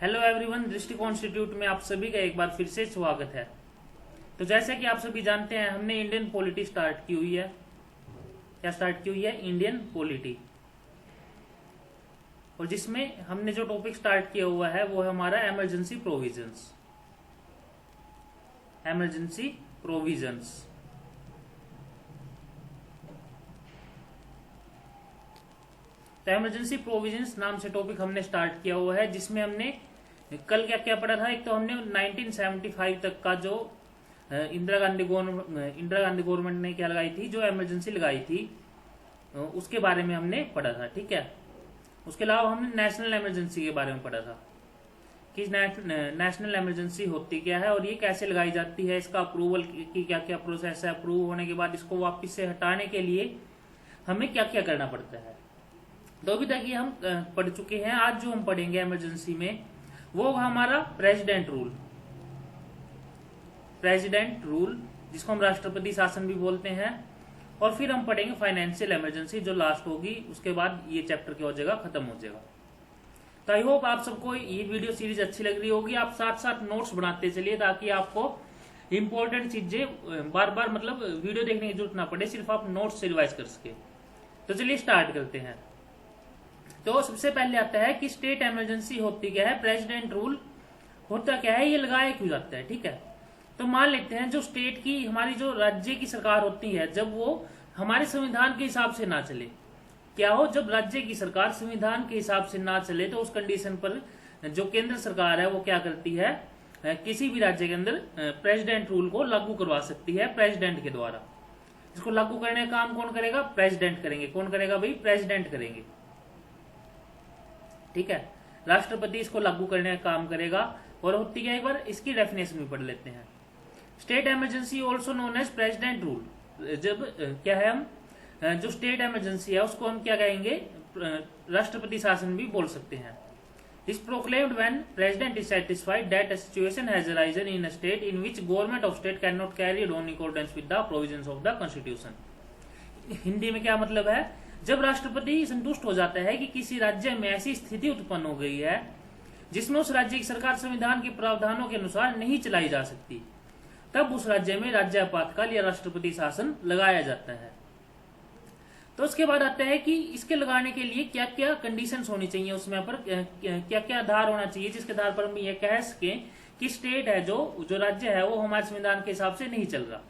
Hello everyone, दृष्टिकोण institute में आप सभी का एक बार फिर से स्वागत है। तो जैसे कि आप सभी जानते हैं, हमने इंडियन पॉलिटी स्टार्ट की हुई है। क्या स्टार्ट की हुई है? Indian polity. और जिसमें हमने जो टॉपिक स्टार्ट किया हुआ है वो है हमारा इमरजेंसी प्रोविजंस। Emergency provisions. तो इमरजेंसी प्रोविजंस नाम से टॉपिक हमने स्टार्ट किया हुआ है, जिसमें हमने कल क्या क्या पढ़ा था। एक तो हमने 1975 तक का जो इंदिरा गांधी गवर्नमेंट ने क्या लगाई थी, जो इमरजेंसी लगाई थी, उसके बारे में हमने पढ़ा था। ठीक है। उसके अलावा हमने नेशनल इमरजेंसी के बारे में पढ़ा था कि नेशनल इमरजेंसी होती क्या है और ये कैसे लगाई जाती है, इसका अप्रूवल की क्या क्या प्रोसेस है, अप्रूव होने के बाद इसको वापस से हटाने के लिए हमें क्या क्या करना पड़ता है। तो अभी तक ये हम पढ़ चुके हैं। आज जो हम पढ़ेंगे इमरजेंसी में वो हमारा प्रेसिडेंट रूल, जिसको हम राष्ट्रपति शासन भी बोलते हैं। और फिर हम पढ़ेंगे फाइनेंशियल इमरजेंसी, जो लास्ट होगी। उसके बाद ये चैप्टर की और जगह खत्म हो जाएगा। तो आई होप आप सबको ये वीडियो सीरीज अच्छी लग रही होगी। आप साथ साथ नोट्स बनाते चलिए ताकि आपको इंपॉर्टेंट चीजें बार बार मतलब वीडियो देखने की जरूरत ना पड़े, सिर्फ आप नोट्स से रिवाइज कर सके। तो चलिए स्टार्ट करते हैं। तो सबसे पहले आता है कि स्टेट इमरजेंसी होती क्या है, प्रेसिडेंट रूल होता क्या है, ये लगाया क्यों जाता है। ठीक है। तो मान लेते हैं जो स्टेट की हमारी जो राज्य की सरकार होती है, जब वो हमारे संविधान के हिसाब से ना चले, क्या हो, जब राज्य की सरकार संविधान के हिसाब से ना चले तो उस कंडीशन पर जो केंद्र सरकार है वो क्या करती है, किसी भी राज्य के अंदर प्रेसिडेंट रूल को लागू करवा सकती है प्रेसिडेंट के द्वारा। इसको लागू करने का काम कौन करेगा? प्रेसिडेंट करेंगे। कौन करेगा भाई? प्रेसिडेंट करेंगे। ठीक है। राष्ट्रपति इसको लागू करने का काम करेगा। और होती क्या, एक बार इसकी डेफिनेशन भी पढ़ लेते हैं। State emergency also known as president rule. जब क्या है, हम जो स्टेट इमरजेंसी है उसको हम क्या कहेंगे, राष्ट्रपति शासन भी बोल सकते हैं। Is proclaimed when president is satisfied that a situation has arisen in a state in which government of state can not carry on in accordance with the provisions of the constitution. Hindi में क्या मतलब है, जब राष्ट्रपति संतुष्ट हो जाता है कि किसी राज्य में ऐसी स्थिति उत्पन्न हो गई है जिसमें उस राज्य की सरकार संविधान के प्रावधानों के अनुसार नहीं चलाई जा सकती, तब उस राज्य में राज्य आपातकाल या राष्ट्रपति शासन लगाया जाता है। तो उसके बाद आता है कि इसके लगाने के लिए क्या क्या कंडीशंस होनी चाहिए, उसमें पर क्या क्या आधार होना चाहिए जिसके आधार पर हम ये कह सके कि स्टेट है जो राज्य है वो हमारे संविधान के हिसाब से नहीं चल रहा।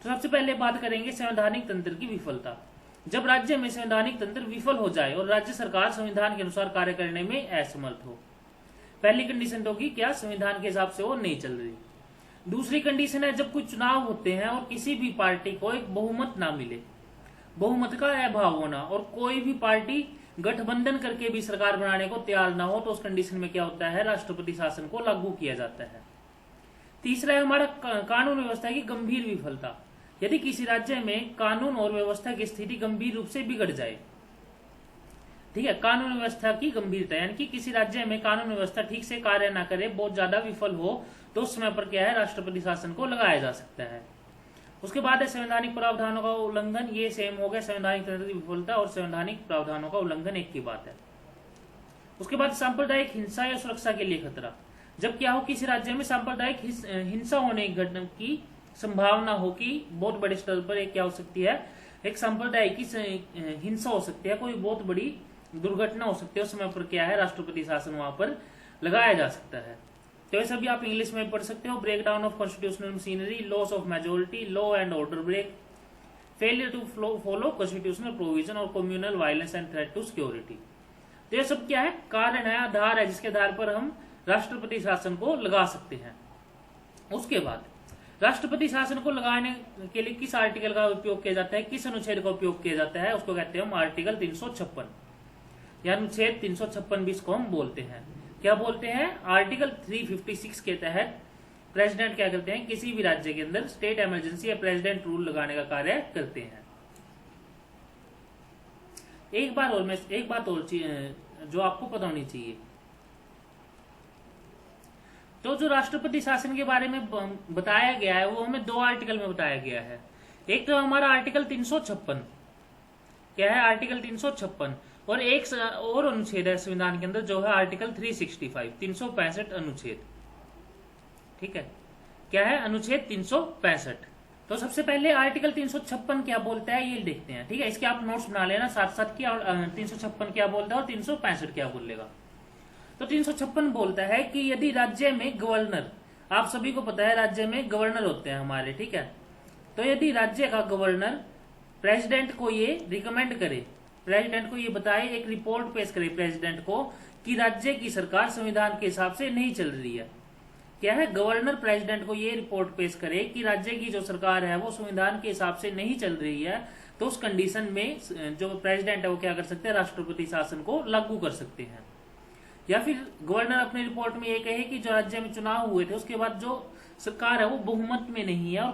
तो सबसे पहले बात करेंगे संवैधानिक तंत्र की विफलता। जब राज्य में संवैधानिक तंत्र विफल हो जाए और राज्य सरकार संविधान के अनुसार कार्य करने में असमर्थ हो। पहली कंडीशन तो होगी क्या, संविधान के हिसाब से वो नहीं चल रही। दूसरी कंडीशन है जब कोई चुनाव होते हैं और किसी भी पार्टी को एक बहुमत ना मिले, बहुमत का अभाव होना, और कोई भी पार्टी गठबंधन करके भी सरकार बनाने को तैयार ना हो, तो उस कंडीशन में क्या होता है, राष्ट्रपति शासन को लागू किया जाता है। तीसरा है हमारा कानून व्यवस्था की गंभीर विफलता। यदि किसी राज्य में कानून और व्यवस्था की स्थिति गंभीर रूप से बिगड़ जाए, ठीक है, कानून व्यवस्था की गंभीरता यानी कि किसी राज्य में कानून व्यवस्था ठीक से कार्य ना करे, बहुत ज्यादा विफल हो, तो उस समय पर क्या है, राष्ट्रपति शासन को लगाया जा सकता है। उसके बाद है संवैधानिक प्रावधानों का उल्लंघन। ये सेम हो गया, संवैधानिक तंत्र की विफलता और संवैधानिक प्रावधानों का उल्लंघन एक की बात है। उसके बाद सांप्रदायिक हिंसा या सुरक्षा के लिए खतरा। जब क्या हो, किसी राज्य में सांप्रदायिक हिंसा होने की घटना की संभावना हो कि बहुत बड़े स्तर पर एक क्या हो सकती है, एक सांप्रदायिक की हिंसा हो सकती है, कोई बहुत बड़ी दुर्घटना हो सकती है, उस समय पर क्या है, राष्ट्रपति शासन वहां पर लगाया जा सकता है। तो ये सभी आप इंग्लिश में पढ़ सकते हो। Breakdown of constitutional machinery, loss of majority, law and order break, failure to follow constitutional provision और communal violence and threat to security. तो ये सब क्या है, कारण है, आधार है, जिसके आधार पर हम राष्ट्रपति शासन को लगा सकते हैं। उसके बाद राष्ट्रपति शासन को लगाने के लिए किस आर्टिकल का उपयोग किया जाता है, किस अनुच्छेद का उपयोग किया जाता है, उसको कहते हैं हम आर्टिकल 356 या अनुच्छेद 356 भी इसको हम बोलते हैं। क्या बोलते हैं? आर्टिकल 356 के तहत प्रेसिडेंट क्या करते हैं, किसी भी राज्य के अंदर स्टेट इमरजेंसी या प्रेसिडेंट रूल लगाने का कार्य करते हैं। एक बात और जो आपको पता होनी चाहिए, तो जो राष्ट्रपति शासन के बारे में बताया गया है वो हमें दो आर्टिकल में बताया गया है। एक तो हमारा आर्टिकल 356, क्या है, आर्टिकल 356, और एक और अनुच्छेद है संविधान के अंदर जो है आर्टिकल 365 365 अनुच्छेद। ठीक है, क्या है अनुच्छेद 365। तो सबसे पहले आर्टिकल 356 क्या बोलता है ये देखते हैं। ठीक है, इसके आप नोट्स बना लेना साथ साथ की, 356 क्या बोलता है और 365 क्या बोलेगा। तो 356 बोलता है कि यदि राज्य में गवर्नर, आप सभी को पता है राज्य में गवर्नर होते हैं हमारे, ठीक है, तो यदि राज्य का गवर्नर प्रेसिडेंट को ये रिकमेंड करे, प्रेसिडेंट को ये बताए, एक रिपोर्ट पेश करे प्रेसिडेंट को कि राज्य की सरकार संविधान के हिसाब से नहीं चल रही है। क्या है, गवर्नर प्रेसिडेंट को ये रिपोर्ट पेश करे कि राज्य की जो सरकार है वो संविधान के हिसाब से नहीं चल रही है, तो उस कंडीशन में जो प्रेसिडेंट है वो क्या कर सकते हैं, राष्ट्रपति शासन को लागू कर सकते हैं। या फिर गवर्नर अपनी रिपोर्ट में ये कहे कि जो राज्य में चुनाव हुए थे उसके बाद जो सरकार है वो बहुमत में नहीं है और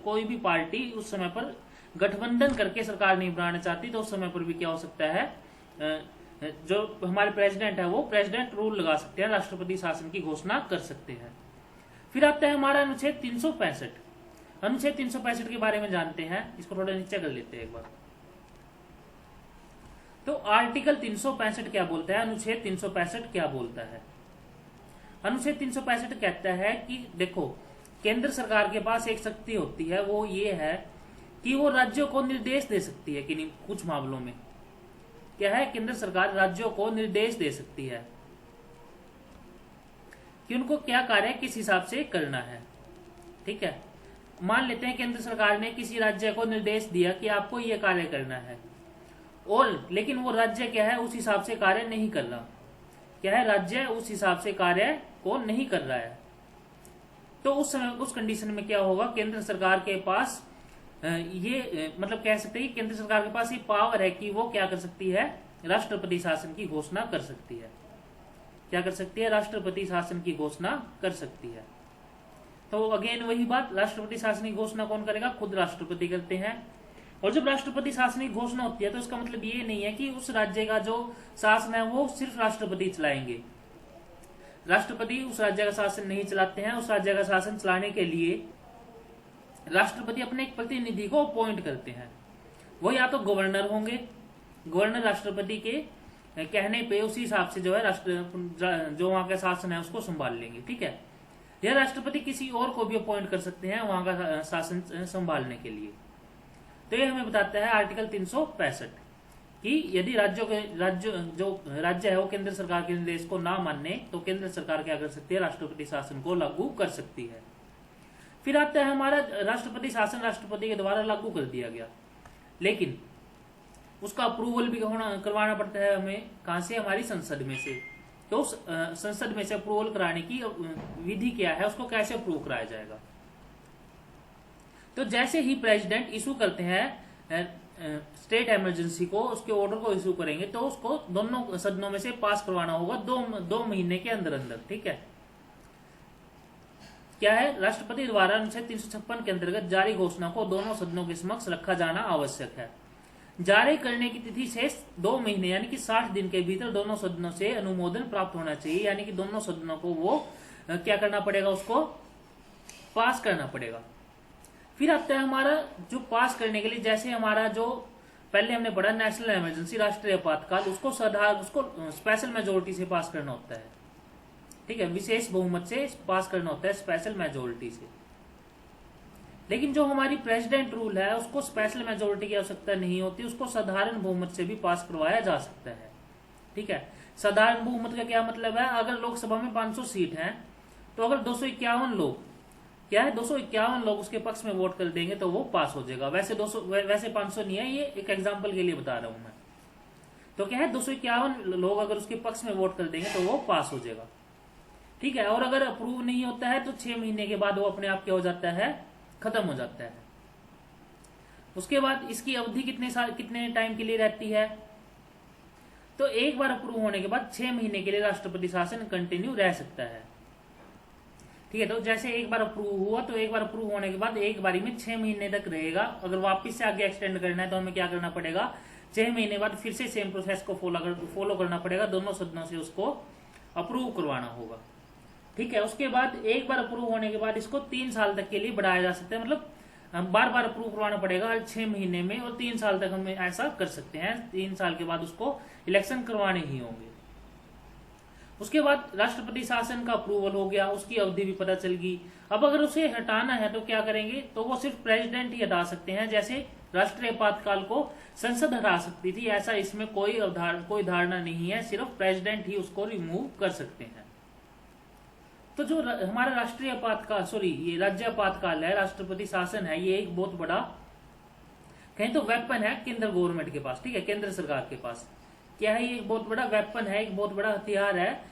कोई भी पार्टी उस समय पर गठबंधन करके सरकार नहीं बनाना चाहती, तो उस समय पर भी क्या हो सकता है, जो हमारे प्रेसिडेंट है वो प्रेसिडेंट रूल लगा सकते हैं, राष्ट्रपति शासन की घोषणा कर सकते हैं। फिर आता है हमारा अनुच्छेद 365। अनुच्छेद 365 के बारे में जानते हैं, इसको थोड़ा नीचे कर लेते हैं एक बार। तो आर्टिकल 365 क्या बोलता है, अनुच्छेद 365 क्या बोलता है। अनुच्छेद 365 कहता है कि देखो, केंद्र सरकार के पास एक शक्ति होती है, वो ये है कि वो राज्यों को निर्देश दे सकती है कि कुछ मामलों में क्या है, केंद्र सरकार राज्यों को निर्देश दे सकती है कि उनको क्या कार्य किस हिसाब से करना है। ठीक है, मान लेते हैं केंद्र सरकार ने किसी राज्य को निर्देश दिया कि आपको यह कार्य करना है, और लेकिन वो राज्य क्या है उस हिसाब से कार्य नहीं कर रहा, क्या है राज्य उस हिसाब से कार्य को नहीं कर रहा है, तो उस समय उस कंडीशन में क्या होगा, केंद्र सरकार के पास ये मतलब कह सकते हैं कि केंद्र सरकार के पास ये पावर है कि वो क्या कर सकती है, राष्ट्रपति शासन की घोषणा कर सकती है। क्या कर सकती है, राष्ट्रपति शासन की घोषणा कर सकती है। तो अगेन वही बात, राष्ट्रपति शासन की घोषणा कौन करेगा, खुद राष्ट्रपति करते हैं। और जब राष्ट्रपति शासन की घोषणा होती है तो इसका मतलब ये नहीं है कि उस राज्य का जो शासन है वो सिर्फ राष्ट्रपति चलाएंगे। राष्ट्रपति उस राज्य का शासन नहीं चलाते हैं, उस राज्य का शासन चलाने के लिए राष्ट्रपति अपने एक प्रतिनिधि को अपॉइंट करते हैं। वो या तो गवर्नर होंगे, गवर्नर राष्ट्रपति के कहने पे उसी हिसाब से जो है जो वहां का शासन है उसको संभाल लेंगे। ठीक है, या राष्ट्रपति किसी और को भी अपॉइंट कर सकते हैं वहां का शासन संभालने के लिए। तो ये हमें बताता है आर्टिकल 365 कि यदि राज्य है वो केंद्र सरकार के निर्देश को ना मानने तो केंद्र सरकार क्या कर सकती है, राष्ट्रपति शासन को लागू कर सकती है। फिर आता है हमारा राष्ट्रपति शासन राष्ट्रपति के द्वारा लागू कर दिया गया, लेकिन उसका अप्रूवल भी करवाना पड़ता है हमें, कहां से, हमारी संसद में से। तो उस संसद में से अप्रूवल कराने की विधि क्या है, उसको कैसे अप्रूव कराया जाएगा। तो जैसे ही प्रेसिडेंट इशू करते हैं स्टेट इमरजेंसी को, उसके ऑर्डर को इशू करेंगे तो उसको दोनों सदनों में से पास करवाना होगा दो महीने के अंदर अंदर। ठीक है, क्या है, राष्ट्रपति द्वारा अनुच्छेद 356 के अंतर्गत जारी घोषणा को दोनों सदनों के समक्ष रखा जाना आवश्यक है। जारी करने की तिथि से 2 महीने यानी कि 60 दिन के भीतर दोनों सदनों से अनुमोदन प्राप्त होना चाहिए, यानी कि दोनों सदनों को वो क्या करना पड़ेगा, उसको पास करना पड़ेगा। फिर आता है हमारा जो पास करने के लिए, जैसे हमारा जो पहले हमने पढ़ा नेशनल इमरजेंसी, राष्ट्रीय आपातकाल, उसको स्पेशल मेजोरिटी से पास करना होता है। ठीक है, विशेष बहुमत से पास करना होता है, स्पेशल मेजोरिटी से। लेकिन जो हमारी प्रेसिडेंट रूल है उसको स्पेशल मेजोरिटी की आवश्यकता नहीं होती, उसको साधारण बहुमत से भी पास करवाया जा सकता है। ठीक है, साधारण बहुमत का क्या मतलब है, अगर लोकसभा में 500 सीट हैं तो अगर 251 लोग क्या है, 251 लोग उसके पक्ष में वोट कर देंगे तो वो पास हो जाएगा। वैसे 500 नहीं है, ये एक एग्जाम्पल के लिए बता रहा हूं मैं। तो क्या है, 251 लोग अगर उसके पक्ष में वोट कर देंगे तो वो पास हो जाएगा। ठीक है, और अगर अप्रूव नहीं होता है तो 6 महीने के बाद वो अपने आप क्या हो जाता है, खत्म हो जाता है। उसके बाद इसकी अवधि कितने टाइम के लिए रहती है, तो एक बार अप्रूव होने के बाद 6 महीने के लिए राष्ट्रपति शासन कंटिन्यू रह सकता है। ठीक है, तो जैसे एक बार अप्रूव हुआ तो एक बार अप्रूव होने के बाद एक बारी में 6 महीने तक रहेगा। अगर वापस से आगे एक्सटेंड करना है तो हमें क्या करना पड़ेगा, 6 महीने बाद फिर से सेम प्रोसेस को फॉलो करना पड़ेगा, दोनों सदनों से उसको अप्रूव करवाना होगा। ठीक है, उसके बाद एक बार अप्रूव होने के बाद इसको 3 साल तक के लिए बढ़ाया जा सकता है। मतलब हम बार बार अप्रूव करवाना पड़ेगा हर 6 महीने में, और 3 साल तक हम ऐसा कर सकते हैं। 3 साल के बाद उसको इलेक्शन करवाने ही होंगे। उसके बाद राष्ट्रपति शासन का अप्रूवल हो गया, उसकी अवधि भी पता चल गई। अब अगर उसे हटाना है तो क्या करेंगे, तो वो सिर्फ प्रेसिडेंट ही हटा सकते हैं। जैसे राष्ट्रीय आपातकाल को संसद हटा सकती थी, ऐसा इसमें कोई धारणा नहीं है, सिर्फ प्रेसिडेंट ही उसको रिमूव कर सकते हैं। तो जो हमारा राष्ट्रीय आपातकाल ये राज्य आपातकाल है, राष्ट्रपति शासन है, ये एक बहुत बड़ा कहीं तो वेपन है केंद्र गवर्नमेंट के पास, ठीक है, केंद्र सरकार के पास। क्या है, ये एक बहुत बड़ा वेपन है, एक बहुत बड़ा हथियार है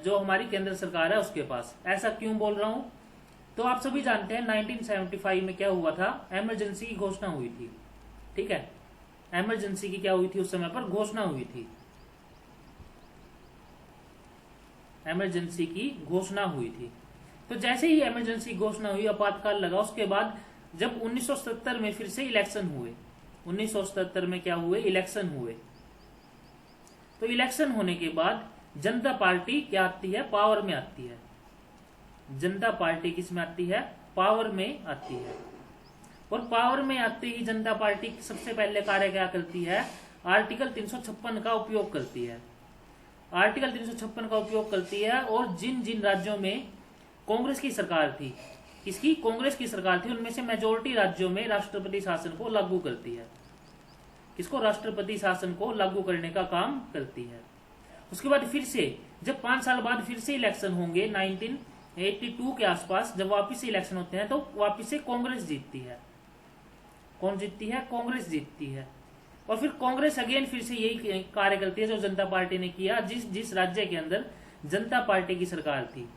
जो हमारी केंद्र सरकार है उसके पास। ऐसा क्यों बोल रहा हूं, तो आप सभी जानते हैं 1975 में क्या हुआ था, इमरजेंसी की घोषणा हुई थी, ठीक है। इमरजेंसी की क्या हुई थी, उस समय पर घोषणा हुई थी, इमरजेंसी की घोषणा हुई थी। तो जैसे ही इमरजेंसी घोषणा हुई, आपातकाल लगा, उसके बाद जब 1977 में फिर से इलेक्शन हुए, 1977 में क्या हुए, इलेक्शन हुए। तो इलेक्शन होने के बाद जनता पार्टी क्या आती है, पावर में आती है। जनता पार्टी किस में आती है, पावर में आती है। और पावर में आते ही जनता पार्टी सबसे पहले कार्य क्या करती है, आर्टिकल 356 का उपयोग करती है। आर्टिकल 356 का उपयोग करती है, और जिन जिन राज्यों में कांग्रेस की सरकार थी, किसकी, कांग्रेस की सरकार थी, उनमें से मेजोरिटी राज्यों में राष्ट्रपति शासन को लागू करती है। किसको, राष्ट्रपति शासन को लागू करने का काम करती है। उसके बाद फिर से जब 5 साल बाद फिर से इलेक्शन होंगे 1982 के आसपास, जब वापिस से इलेक्शन होते हैं, तो वापिस से कांग्रेस जीतती है। कौन जीतती है, कांग्रेस जीतती है। और फिर कांग्रेस अगेन फिर से यही कार्य करती है जो जनता पार्टी ने किया। जिस राज्य के अंदर जनता पार्टी की सरकार थी,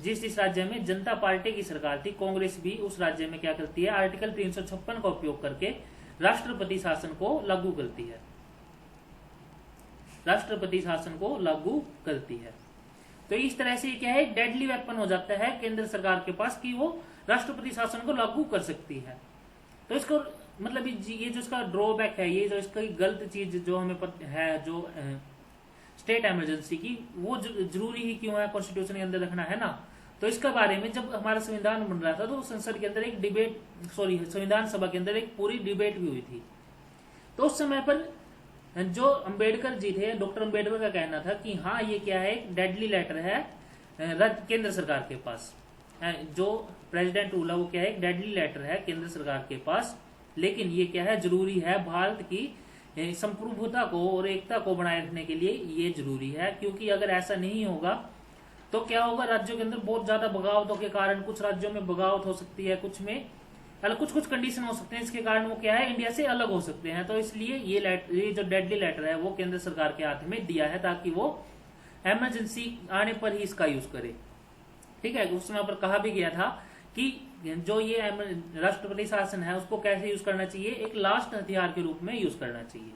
जिस राज्य में जनता पार्टी की सरकार थी, कांग्रेस भी उस राज्य में क्या करती है, आर्टिकल 356 का उपयोग करके राष्ट्रपति शासन को लागू करती है, राष्ट्रपति शासन को लागू करती है। तो इस तरह से क्या है, डेडली वेपन हो जाता है केंद्र सरकार के पास कि वो राष्ट्रपति शासन को लागू कर सकती है। तो इसको मतलब ये जो इसका ड्रॉबैक है, ये जो इसका गलत चीज जो हमें है, जो स्टेट इमरजेंसी की, वो जरूरी ही क्यों है, कॉन्स्टिट्यूशन के अंदर रखना है ना। तो इसके बारे में जब हमारा संविधान बन रहा था, तो संसद के अंदर एक डिबेट, संविधान सभा के अंदर एक पूरी डिबेट भी हुई थी। तो उस समय पर जो अंबेडकर जी थे, डॉक्टर अंबेडकर का कहना था कि हाँ, ये क्या है, एक डेडली लेटर है केंद्र सरकार के पास। जो प्रेसिडेंट रूल है वो क्या है, एक डेडली लेटर है केंद्र सरकार के पास, लेकिन ये क्या है, जरूरी है, भारत की संप्रभुता को और एकता को बनाए रखने के लिए ये जरूरी है। क्योंकि अगर ऐसा नहीं होगा तो क्या होगा, राज्यों के अंदर बहुत ज्यादा बगावतों के कारण, कुछ राज्यों में बगावत हो सकती है, कुछ में कुछ कंडीशन हो सकते हैं, इसके कारण वो क्या है, इंडिया से अलग हो सकते हैं। तो इसलिए ये जो डेडली लेटर है वो केंद्र सरकार के हाथ में दिया है, ताकि वो इमरजेंसी आने पर ही इसका यूज करे, ठीक है। उस समय पर कहा भी गया था कि जो ये राष्ट्रपति शासन है उसको कैसे यूज करना चाहिए, एक लास्ट हथियार के रूप में यूज करना चाहिए।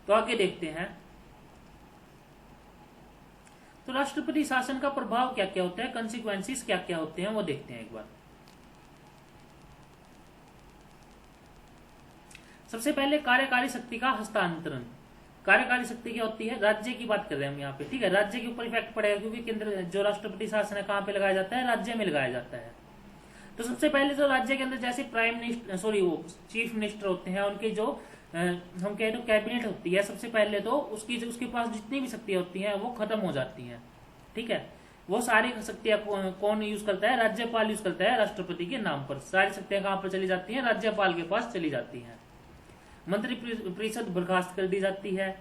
तो आगे देखते हैं, तो राष्ट्रपति शासन का प्रभाव क्या क्या होता है, कंसिक्वेंसेस क्या क्या होते हैं, वो देखते हैं एक बार। सबसे पहले कार्यकारी शक्ति का हस्तांतरण। कार्यकारी शक्ति क्या होती है, राज्य की बात कर रहे हैं हम यहाँ पे, ठीक है। राज्य के ऊपर इफेक्ट पड़ेगा, क्योंकि केंद्र जो राष्ट्रपति शासन है कहाँ पे लगाया जाता है, राज्य में लगाया जाता है। तो सबसे पहले जो राज्य के अंदर जैसे प्राइम मिनिस्टर वो चीफ मिनिस्टर होते हैं, उनके जो हम कहें तो कैबिनेट होती है, सबसे पहले तो उसके पास जितनी भी शक्तियां होती हैं वो खत्म हो जाती हैं, ठीक है। वो सारी शक्तियां कौन यूज करता है, राज्यपाल यूज करता है, राष्ट्रपति के नाम पर। सारी शक्तियां कहां पर चली जाती हैं, राज्यपाल के पास चली जाती हैं। मंत्री परिषद बर्खास्त कर दी जाती है।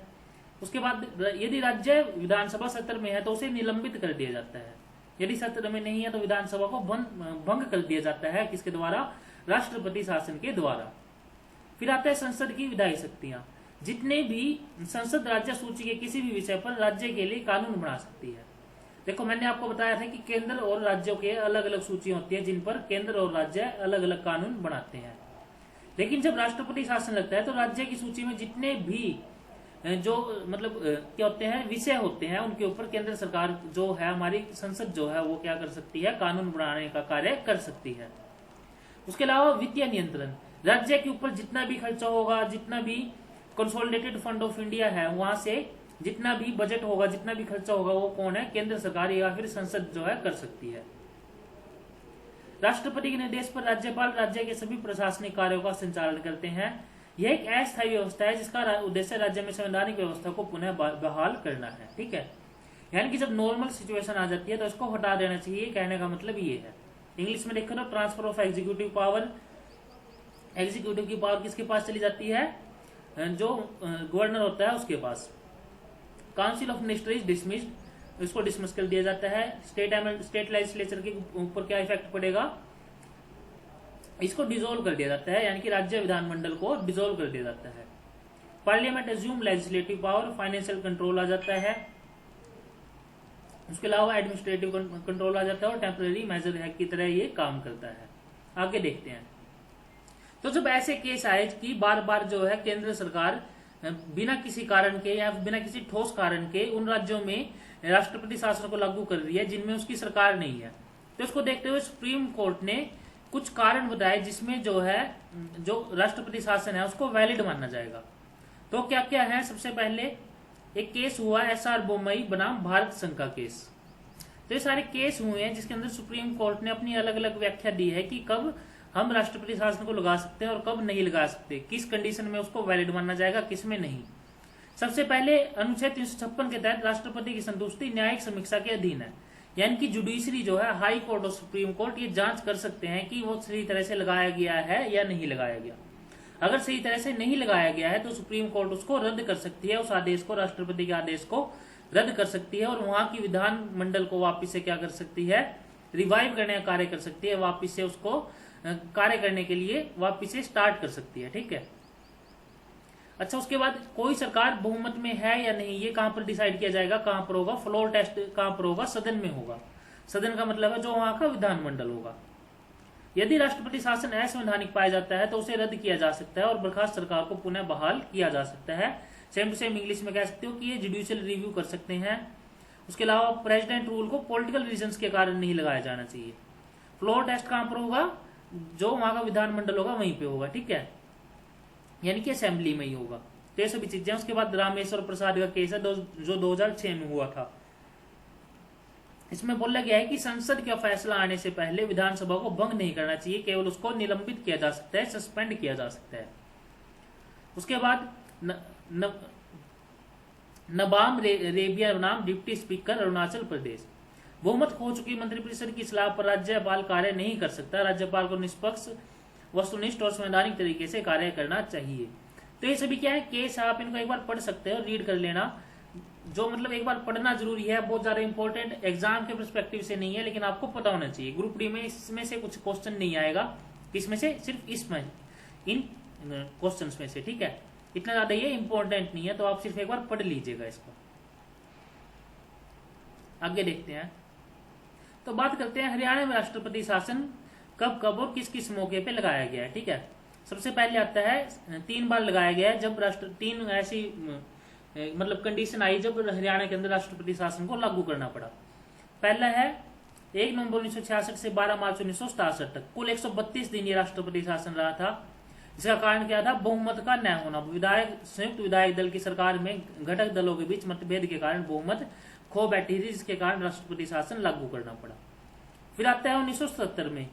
उसके बाद यदि राज्य विधानसभा सत्र में है तो उसे निलंबित कर दिया जाता है। यदि सत्र में नहीं है तो विधानसभा को भंग कर दिया जाता है, किसके द्वारा, राष्ट्रपति शासन के द्वारा। फिर आता है संसद की विधायी शक्तियां। जितने भी संसद राज्य सूची के किसी भी विषय पर राज्य के लिए कानून बना सकती है। देखो, मैंने आपको बताया था कि केंद्र और राज्यों के अलग अलग सूची होती है, जिन पर केंद्र और राज्य अलग अलग कानून बनाते हैं। लेकिन जब राष्ट्रपति शासन लगता है तो राज्य की सूची में जितने भी जो मतलब क्या होते हैं, विषय होते हैं, उनके ऊपर केंद्र सरकार जो है, हमारी संसद जो है, वो क्या कर सकती है, कानून बनाने का कार्य कर सकती है। उसके अलावा वित्तीय नियंत्रण। राज्य के ऊपर जितना भी खर्चा होगा, जितना भी कंसोलिडेटेड फंड ऑफ इंडिया है, वहां से जितना भी बजट होगा, जितना भी खर्चा होगा, वो कौन है, केंद्र सरकार या फिर संसद जो है कर सकती है। राष्ट्रपति के निर्देश पर राज्यपाल राज्य के सभी प्रशासनिक कार्यों का संचालन करते हैं। यह एक अस्थायी व्यवस्था है जिसका उद्देश्य राज्य में संवैधानिक व्यवस्था को पुनः बहाल करना है। ठीक है, यानी कि जब नॉर्मल सिचुएशन आ जाती है तो इसको हटा देना चाहिए, कहने का मतलब ये है। इंग्लिश में देखो तो transfer of executive power, executive की पावर किसके पास चली जाती है, जो गवर्नर होता है उसके पास। Council of minister is dismissed, इसको डिसमिस कर दिया जाता है। स्टेट लेजिस्लेचर के ऊपर क्या इफेक्ट पड़ेगा, इसको डिसॉल्व कर दिया जाता है, यानी कि राज्य विधानमंडल को डिसॉल्व कर दिया जाता है। Parliament assume legislative power, financial control आ जाता है, उसके अलावा एडमिनिस्ट्रेटिव कंट्रोल आ जाता है और टेम्पररी मेजर है की तरह ये काम करता है। आगे देखते हैं। तो जब ऐसे केस आए कि बार बार जो है केंद्र सरकार बिना किसी कारण के या बिना किसी ठोस कारण के उन राज्यों में राष्ट्रपति शासन को लागू कर रही है जिनमें उसकी सरकार नहीं है, तो इसको देखते हुए सुप्रीम कोर्ट ने कुछ कारण बताए जिसमें जो है जो राष्ट्रपति शासन है उसको वैलिड माना जाएगा। तो क्या क्या है, सबसे पहले एक केस हुआ SR बोम्मई बनाम भारत संघ का केस। तो ये सारे केस हुए हैं जिसके अंदर सुप्रीम कोर्ट ने अपनी अलग अलग व्याख्या दी है कि कब हम राष्ट्रपति शासन को लगा सकते हैं और कब नहीं लगा सकते, किस कंडीशन में उसको वैलिड माना जाएगा, किस में नहीं। सबसे पहले अनुच्छेद 356 के तहत राष्ट्रपति की संतुष्टि न्यायिक समीक्षा के अधीन है, यानी कि जुडिशरी जो है हाई कोर्ट और सुप्रीम कोर्ट ये जांच कर सकते हैं कि वो सही तरह से लगाया गया है या नहीं लगाया गया। अगर सही तरह से नहीं लगाया गया है तो सुप्रीम कोर्ट उसको रद्द कर सकती है, उस आदेश को, राष्ट्रपति के आदेश को रद्द कर सकती है और वहां की विधानमंडल को वापिस से क्या कर सकती है, रिवाइव करने का कार्य कर सकती है, वापिस से उसको कार्य करने के लिए वापिस से स्टार्ट कर सकती है। ठीक है, अच्छा उसके बाद कोई सरकार बहुमत में है या नहीं ये कहां पर डिसाइड किया जाएगा, कहां पर होगा, फ्लोर टेस्ट कहां पर होगा, सदन में होगा। सदन का मतलब है जो वहां का विधानमंडल होगा। यदि राष्ट्रपति शासन असंवैधानिक पाया जाता है तो उसे रद्द किया जा सकता है और बर्खास्त सरकार को पुनः बहाल किया जा सकता है। सेम टू सेम इंग्लिश में कह सकते हो कि ये जुडिशियल रिव्यू कर सकते हैं। उसके अलावा प्रेसिडेंट रूल को पॉलिटिकल रीजंस के कारण नहीं लगाया जाना चाहिए। फ्लोर टेस्ट कहां पर होगा, जो वहां का विधानमंडल होगा वहीं पे होगा। ठीक है, यानी कि असेंबली में ही होगा। तो ये सभी चीजें। उसके बाद रामेश्वर प्रसाद का केस है जो 2006 में हुआ था। इसमें बोला गया है कि संसद का फैसला आने से पहले विधानसभा को भंग नहीं करना चाहिए, केवल उसको निलंबित किया जा सकता है, सस्पेंड किया जा सकता है। उसके बाद नबाम रेबिया नाम डिप्टी स्पीकर अरुणाचल प्रदेश। बहुमत खो चुकी मंत्रिपरिषद की सलाह पर राज्यपाल कार्य नहीं कर सकता, राज्यपाल को निष्पक्ष, वस्तुनिष्ठ और संवैधानिक तरीके से कार्य करना चाहिए। तो ये सभी क्या है केस, आप इनको एक बार पढ़ सकते हो, रीड कर लेना। जो मतलब एक बार पढ़ना जरूरी है, बहुत ज्यादा इंपॉर्टेंट, एग्जाम के पर्सपेक्टिव से नहीं है लेकिन आपको पता होना चाहिए। ग्रुप डी में इसमें से कुछ क्वेश्चन नहीं आएगा, किसमें से, सिर्फ इसमें, इन क्वेश्चंस में से। ठीक है, इतना ज्यादा ये इंपॉर्टेंट नहीं है, तो आप सिर्फ एक बार पढ़ लीजिएगा इसको। आगे देखते हैं। तो बात करते हैं हरियाणा में राष्ट्रपति शासन कब कब और किस किस मौके पे लगाया गया है। ठीक है, सबसे पहले आता है 3 बार लगाया गया है, जब 3 ऐसी मतलब कंडीशन आई जब हरियाणा के अंदर राष्ट्रपति शासन को लागू करना पड़ा। पहला है 1 नवंबर 1966 से 12 मार्च 1967 तक, कुल 132 दिन ये राष्ट्रपति शासन रहा था। इसका कारण क्या था, बहुमत का न होना। संयुक्त विधायक दल की सरकार में घटक दलों के बीच मतभेद के कारण बहुमत खो बैठी थी, जिसके कारण राष्ट्रपति शासन लागू करना पड़ा। फिर आता है 1977 में,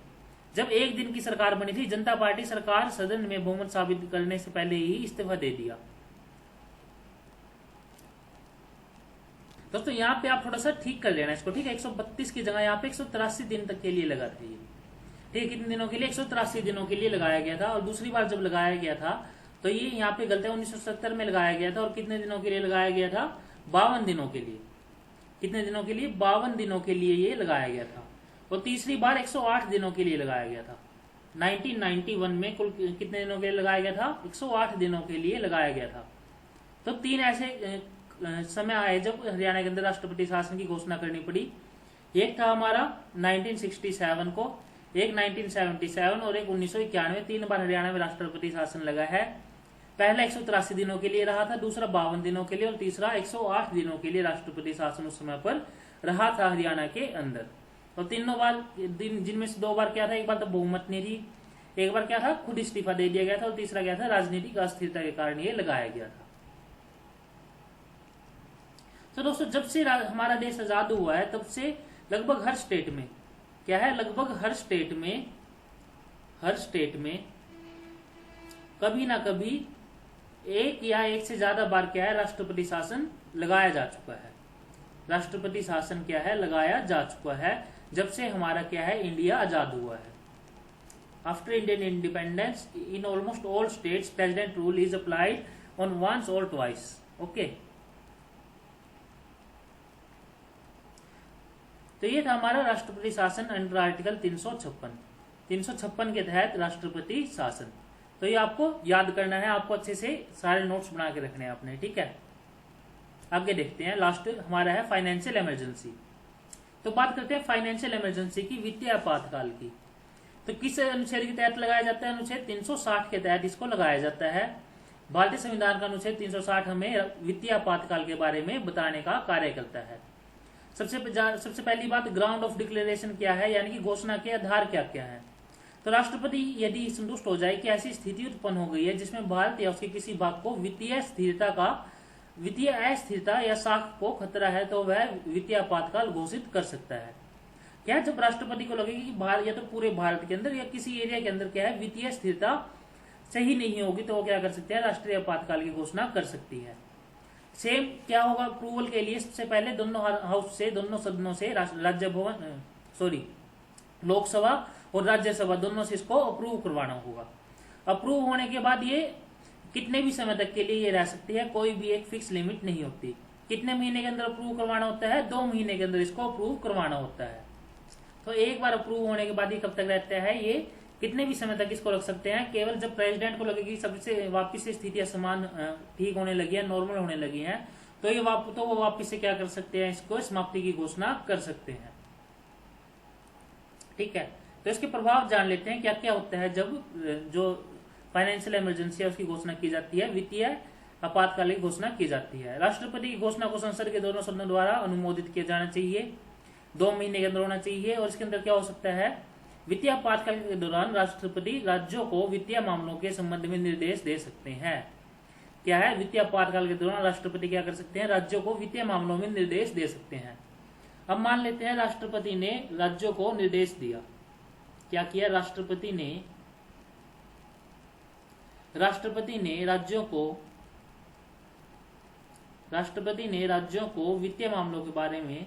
जब 1 दिन की सरकार बनी थी, जनता पार्टी सरकार सदन में बहुमत साबित करने से पहले ही इस्तीफा दे दिया। दोस्तों यहाँ पे आप थोड़ा सा ठीक कर लेना इसको। ठीक है, 132 की जगह यहाँ पे 183 दिन तक के लिए लगा था ये। ठीक है, कितने दिनों के लिए, 183 दिनों के लिए लगाया गया था। और दूसरी बार जब लगाया गया था तो ये यहाँ पे गलत है, 1970 में लगाया गया था। और कितने दिनों के लिए लगाया गया था, 52 दिनों के लिए। कितने दिनों के लिए, 52 दिनों के लिए ये लगाया गया था। और तीसरी बार 108 दिनों के लिए लगाया गया था। 1991 में कुल कितने दिनों के लिए लगाया गया था, 108 दिनों के लिए लगाया गया था। तो 3 ऐसे समय आए जब हरियाणा के अंदर राष्ट्रपति शासन की घोषणा करनी पड़ी। एक था हमारा 1967 को, एक 1977 और एक 1991। 3 बार हरियाणा में राष्ट्रपति शासन लगा है। पहला 183 दिनों के लिए रहा था, दूसरा 52 दिनों के लिए और तीसरा 108 दिनों के लिए राष्ट्रपति शासन उस समय पर रहा था हरियाणा के अंदर। तो तीनों बार जिनमें से 2 बार क्या था, एक बार तो बहुमत नहीं थी, एक बार क्या था खुद इस्तीफा दे दिया गया था और तीसरा क्या था राजनीतिक अस्थिरता के कारण ये लगाया गया था। तो दोस्तों जब से हमारा देश आजाद हुआ है तब से लगभग हर स्टेट में क्या है, लगभग हर स्टेट में कभी ना कभी एक या एक से ज्यादा बार क्या है, राष्ट्रपति शासन लगाया जा चुका है। राष्ट्रपति शासन क्या है, लगाया जा चुका है जब से हमारा क्या है, इंडिया आजाद हुआ है। After Indian independence in almost all states president rule is applied on once और ट्वाइस। ओके, तो ये था हमारा राष्ट्रपति शासन अंडर आर्टिकल 356 के तहत राष्ट्रपति शासन। तो ये आपको याद करना है, आपको अच्छे से सारे नोट्स बना के रखने हैं आपने, ठीक है। आगे देखते हैं, लास्ट हमारा है फाइनेंशियल इमरजेंसी। तो बात करते हैं फाइनेंशियल इमरजेंसी की, वित्तीय आपातकाल की। तो किस अनुच्छेद के तहत लगाया जाता है, अनुच्छेद 360 के तहत इसको लगाया जाता है। भारतीय संविधान का अनुच्छेद 360 हमें वित्तीय आपातकाल के बारे में बताने का कार्य करता है। सबसे पहली बात, ग्राउंड ऑफ डिक्लेरेशन क्या है, यानी कि घोषणा के आधार क्या क्या है। तो राष्ट्रपति यदि संतुष्ट हो जाए कि ऐसी स्थिति उत्पन्न हो गई है जिसमें भारत या उसके किसी भाग को वित्तीय अस्थिरता या साख को खतरा है, तो वह वित्तीय आपातकाल घोषित कर सकता है। क्या, जब राष्ट्रपति को लगे कि भारत या तो पूरे भारत के अंदर या किसी एरिया के अंदर क्या है, वित्तीय स्थिरता सही नहीं होगी, तो वो क्या कर सकते हैं, राष्ट्रीय आपातकाल की घोषणा कर सकती है। सेम क्या होगा अप्रूवल के लिए, सबसे पहले दोनों हाउस से, दोनों सदनों से, लोकसभा और राज्यसभा दोनों से इसको अप्रूव करवाना होगा। अप्रूव होने के बाद ये कितने भी समय तक के लिए ये रह सकती है, कोई भी एक फिक्स लिमिट नहीं होती। कितने महीने के अंदर अप्रूव करवाना होता है, 2 महीने के अंदर इसको अप्रूव करवाना होता है। तो एक बार अप्रूव होने के बाद ये कब तक रहता है, ये कितने भी समय तक इसको रख सकते हैं। केवल जब प्रेसिडेंट को लगे कि सबसे वापिस से स्थितियां समान ठीक होने लगी है, नॉर्मल होने लगी हैं, तो ये वो वापिस से क्या कर सकते हैं, इसको समाप्ति की घोषणा कर सकते हैं, ठीक है। तो इसके प्रभाव जान लेते हैं क्या क्या होता है जब जो फाइनेंशियल इमरजेंसी है उसकी घोषणा की जाती है, वित्तीय आपातकाल की घोषणा की जाती है। राष्ट्रपति की घोषणा को संसद के दोनों सदनों द्वारा अनुमोदित किया जाना चाहिए, 2 महीने के अंदर होना चाहिए। और इसके अंदर क्या हो सकता है, वित्तीय आपातकाल के दौरान राष्ट्रपति राज्यों को वित्तीय मामलों के संबंध में निर्देश दे सकते हैं। क्या है, वित्तीय आपातकाल के दौरान राष्ट्रपति क्या कर सकते हैं, राज्यों को वित्तीय मामलों में निर्देश दे सकते हैं। अब मान लेते हैं राष्ट्रपति ने राज्यों को निर्देश दिया, क्या किया, राष्ट्रपति ने राज्यों को वित्तीय मामलों के बारे में,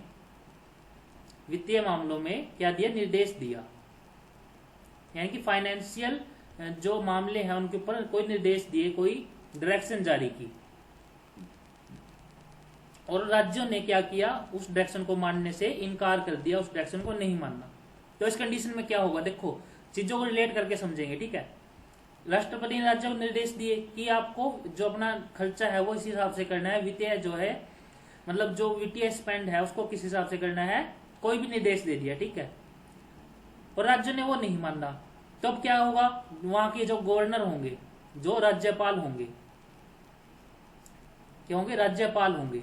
वित्तीय मामलों में क्या दिया, निर्देश दिया। यानी कि फाइनेंशियल जो मामले हैं उनके ऊपर कोई निर्देश दिए, कोई डायरेक्शन जारी की, और राज्यों ने क्या किया, उस डायरेक्शन को मानने से इनकार कर दिया, उस डायरेक्शन को नहीं मानना। तो इस कंडीशन में क्या होगा, देखो चीजों को रिलेट करके समझेंगे, ठीक है। राष्ट्रपति ने राज्यों को निर्देश दिए कि आपको जो अपना खर्चा है वो इस हिसाब से करना है, वित्तीय जो है मतलब जो वित्तीय स्पेंड है उसको किस हिसाब से करना है, कोई भी निर्देश दे दिया, ठीक है। और राज्य ने वो नहीं माना, तो अब क्या होगा, वहां के जो गवर्नर होंगे, जो राज्यपाल होंगे, क्या होंगे, राज्यपाल होंगे,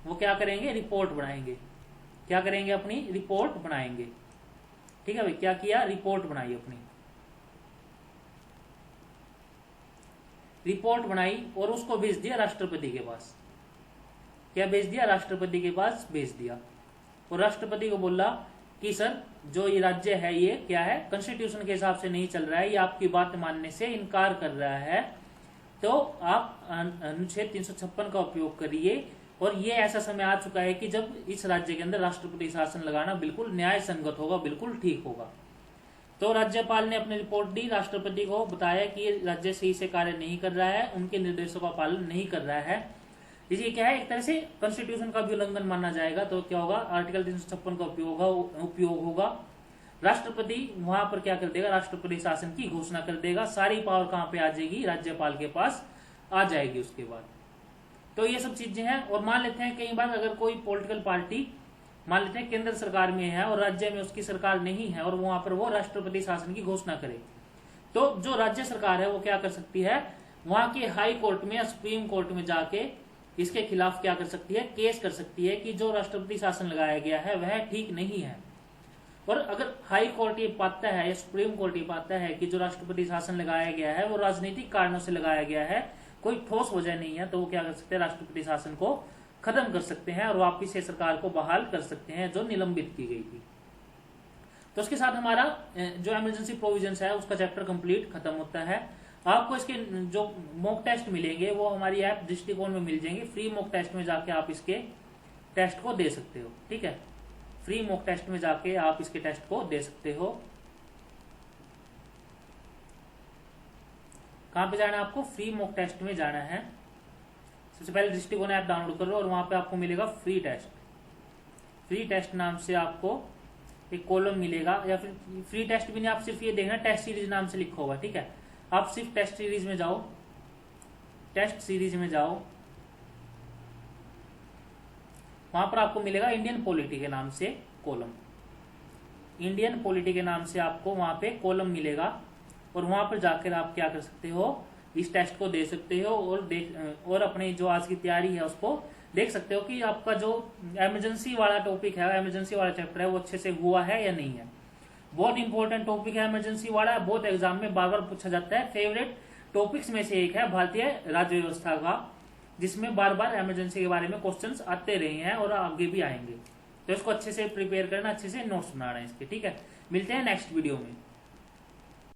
वो क्या करेंगे, रिपोर्ट बनाएंगे। क्या करेंगे, अपनी रिपोर्ट बनाएंगे, ठीक है भाई। क्या किया, रिपोर्ट बनाई, अपनी रिपोर्ट बनाई और उसको भेज दिया राष्ट्रपति के पास। क्या भेज दिया, राष्ट्रपति के पास भेज दिया। और राष्ट्रपति को बोला कि सर जो ये राज्य है ये क्या है, कॉन्स्टिट्यूशन के हिसाब से नहीं चल रहा है, ये आपकी बात मानने से इनकार कर रहा है, तो आप अनुच्छेद 356 का उपयोग करिए। और ये ऐसा समय आ चुका है कि जब इस राज्य के अंदर राष्ट्रपति शासन लगाना बिल्कुल न्याय संगत होगा, बिल्कुल ठीक होगा। तो राज्यपाल ने अपनी रिपोर्ट दी, राष्ट्रपति को बताया कि ये राज्य सही से कार्य नहीं कर रहा है, उनके निर्देशों का पालन नहीं कर रहा है, इसलिए क्या है, एक तरह से कॉन्स्टिट्यूशन का भी उल्लंघन माना जाएगा। तो क्या होगा, आर्टिकल 356 का उपयोग होगा। राष्ट्रपति वहां पर क्या कर देगा, राष्ट्रपति शासन की घोषणा कर देगा। सारी पावर कहां पे आ जाएगी, राज्यपाल के पास आ जाएगी उसके बाद। तो ये सब चीजें हैं। और मान लेते हैं कई बार अगर कोई पॉलिटिकल पार्टी मान लेते हैं केंद्र सरकार में है और राज्य में उसकी सरकार नहीं है और वहां पर वो राष्ट्रपति शासन की घोषणा करे, तो जो राज्य सरकार है वो क्या कर सकती है, वहां के हाई कोर्ट में या सुप्रीम कोर्ट में जाके इसके खिलाफ क्या कर सकती है, केस कर सकती है कि जो राष्ट्रपति शासन लगाया गया है वह ठीक नहीं है। और अगर हाई कोर्ट ये पाता है या सुप्रीम कोर्ट ये पाता है कि जो राष्ट्रपति शासन लगाया गया है वो राजनीतिक कारणों से लगाया गया है, कोई ठोस वजह नहीं है, तो वो क्या कर सकते हैं, राष्ट्रपति शासन को खत्म कर सकते हैं और वापिस से सरकार को बहाल कर सकते हैं जो निलंबित की गई थी। तो उसके साथ हमारा जो इमरजेंसी प्रोविजंस है उसका चैप्टर कंप्लीट खत्म होता है। आपको इसके जो मॉक टेस्ट मिलेंगे वो हमारी ऐप दृष्टिकोण में मिल जाएंगे। फ्री मॉक टेस्ट में जाके आप इसके टेस्ट को दे सकते हो, ठीक है। फ्री मॉक टेस्ट में जाके आप इसके टेस्ट को दे सकते हो। कहां पे जाना है आपको? फ्री मॉक टेस्ट में जाना है। सबसे पहले दृष्टिकोण ऐप डाउनलोड कर लो और वहां पे आपको मिलेगा फ्री टेस्ट। फ्री टेस्ट नाम से आपको एक कॉलम मिलेगा, या फिर फ्री टेस्ट भी नहीं, आप सिर्फ ये देखना टेस्ट सीरीज नाम से लिखा होगा, ठीक है। आप सिर्फ टेस्ट सीरीज में जाओ, टेस्ट सीरीज में जाओ, वहां पर आपको मिलेगा इंडियन पॉलिटी के नाम से कॉलम। इंडियन पॉलिटी के नाम से आपको वहां पे कॉलम मिलेगा और वहां पर जाकर आप क्या कर सकते हो, इस टेस्ट को दे सकते हो और अपनी जो आज की तैयारी है उसको देख सकते हो कि आपका जो इमरजेंसी वाला टॉपिक है, इमरजेंसी वाला चैप्टर है, वो अच्छे से हुआ है या नहीं है। बहुत इंपॉर्टेंट टॉपिक है इमरजेंसी वाला, बहुत एग्जाम में बार बार पूछा जाता है। फेवरेट टॉपिक्स में से एक है भारतीय राज्य व्यवस्था का, जिसमें बार बार इमरजेंसी के बारे में क्वेश्चंस आते रहे हैं और आगे भी आएंगे। तो इसको अच्छे से प्रिपेयर करना, अच्छे से नोट्स बनाना है इसके, ठीक है। मिलते हैं नेक्स्ट वीडियो में।